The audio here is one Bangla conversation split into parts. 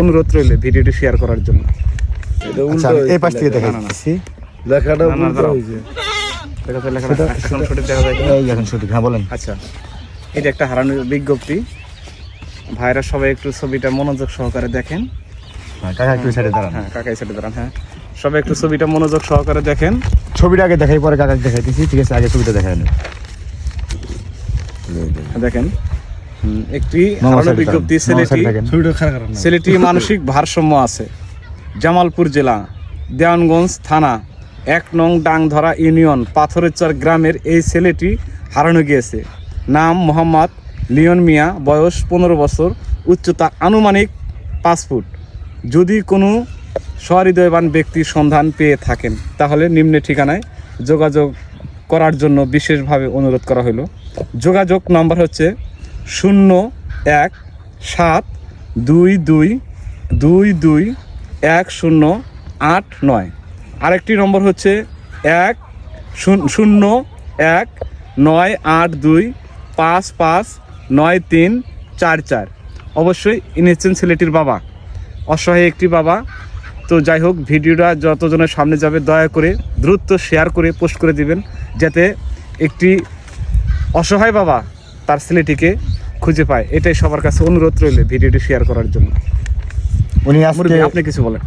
অনুরোধ রইল ভিডিওটি শেয়ার করার জন্য। আচ্ছা এই পাশ থেকে দেখাচ্ছি লেখাটা উল্টো হয়েছে। এখন সঠিক দেখা যায় কিনা? এই এখন সঠিক, হ্যাঁ বলেন। আচ্ছা, এটা একটা হারানোর বিজ্ঞপ্তি। ভাইরা সবাই একটু ছবিটা মনোযোগ সহকারে দেখেন। কাকা একটু সাইডে দাঁড়ান। হ্যাঁ, কাকাই সাইডে দাঁড়ান। হ্যাঁ, সবাই একটু ছবিটা মনোযোগ সহকারে দেখেন। ছবিটা আগে দেখাই পরে কাকাকে দেখাইতেছি, ঠিক আছে? আগে ছবিটা দেখাই নেন। দেখেন, একটি হারানোর বিজ্ঞপ্তি। ছেলেটি মানসিক ভারসাম্য আছে। জামালপুর জেলা, দেওয়ানগঞ্জ থানা, 1 নং ডাংধরা ইউনিয়ন, পাথরেরচর গ্রামের এই ছেলেটি হারানো গিয়েছে। নাম মোহাম্মদ লিওন মিয়া, বয়স 15 বছর, উচ্চতা আনুমানিক 5 ফুট। যদি কোনো সহৃদয়বান ব্যক্তির সন্ধান পেয়ে থাকেন তাহলে নিম্নে ঠিকানায় যোগাযোগ করার জন্য বিশেষভাবে অনুরোধ করা হলো। যোগাযোগ নম্বর হচ্ছে 0172221089। আরেকটি নম্বর হচ্ছে 101982559344। অবশ্যই ইনেছেন ছেলেটির বাবা, অসহায় একটি বাবা। তো যাই হোক, ভিডিওটা যতজনের সামনে যাবে দয়া করে দ্রুত শেয়ার করে পোস্ট করে দিবেন, যাতে একটি অসহায় বাবা তার ছেলেটিকে খুঁজে পায়। এটাই সবার কাছে অনুরোধ রইল ভিডিওটি শেয়ার করার জন্য। উনি আজকে আপনি কিছু বলেন।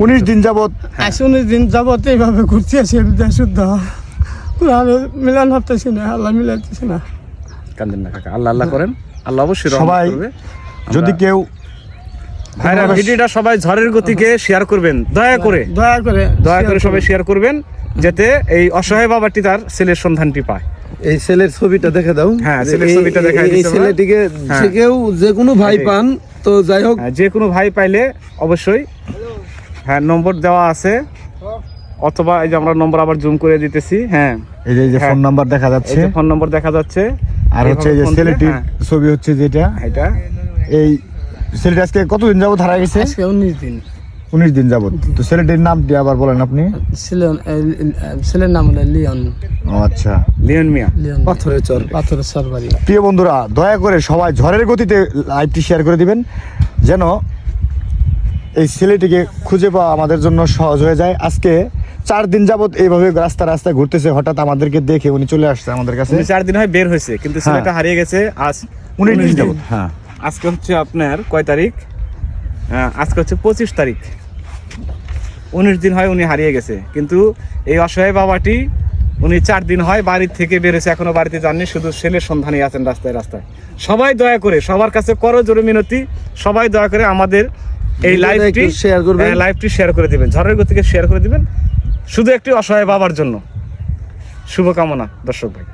19 দিন যাবত 19 দিন যাবত এইভাবে ঘুরতে আসি শুদ্ধ মিলান হতেছি না, আল্লাহ মিলাইতেছি না। কান্দেন না কাকা, আল্লাহ আল্লাহ করেন, আল্লাহ অবশ্যই রহমত সবাই করবে। যদি কেউ ভাইরা ভিডিওটা সবাই ঝড়ের গতিকে শেয়ার করবেন, দয়া করে সবাই শেয়ার করবেন, যাতে এই অসহায় বাবাটি তার ছেলের সন্ধানটি পায়। এই ছেলের ছবিটা দেখে দাও। হ্যাঁ, ছেলের ছবিটা দেখাই এই ছেলেটিকে যে কেউ যে কোনো ভাই পান তো যাই হোক, যে কোনো ভাই পাইলে অবশ্যই, হ্যাঁ নম্বর দেওয়া আছে, অথবা এই যে আমরা নম্বর আবার জুম করে দিতেছি। হ্যাঁ, এই যে ফোন নাম্বার দেখা যাচ্ছে, ফোন নম্বর দেখা যাচ্ছে। আর হচ্ছে এই যে ছেলেটির ছবি হচ্ছে যেটা, এটা এই ছেলেটি আজকে কতদিন যাবত হারা গেছে? আজকে 19 দিন। 19 দিন যাবত। তো ছেলেটির নাম দিয়ে আবার বলেন আপনি। ছেলের নাম হলো লিওন। ও আচ্ছা, লিওন মিয়া, পাথরেরচর বাড়ি। প্রিয় বন্ধুরা, দয়া করে সবাই ঝড়ের গতিতে লাইভটি শেয়ার করে দিবেন, যেন এই ছেলেটিকে খুঁজে পাওয়া আমাদের জন্য সহজ হয়ে যায়। আজকে 4 দিন যাবত এইভাবে রাস্তায় ঘুরতেছে, হঠাৎ আমাদেরকে দেখে উনি চলে আসছে আমাদের কাছে। 4 দিন হয় বের হয়েছে, কিন্তু ছেলেটা হারিয়ে গেছে আজ 19 দিন যাবত। হ্যাঁ, আজকে হচ্ছে আপনার কয় তারিখ? আজকে হচ্ছে 25 তারিখ। 19 দিন হয় উনি হারিয়ে গেছে, কিন্তু এই অসহায় বাবাটি উনি 4 দিন হয় বাড়ি থেকে বেরোছে, এখনো বাড়িতে যাননি, শুধু ছেলের সন্ধানে আছেন রাস্তায়। সবাই দয়া করে, সবার কাছে করজোড়ে মিনতি, সবাই দয়া করে আমাদের এই লাইভটি শেয়ার করে দিবেন, ঝড়ের গতিকে শেয়ার করে দিবেন, শুধু একটি অসহায় বাবার জন্য। শুভকামনা দর্শক ভাই।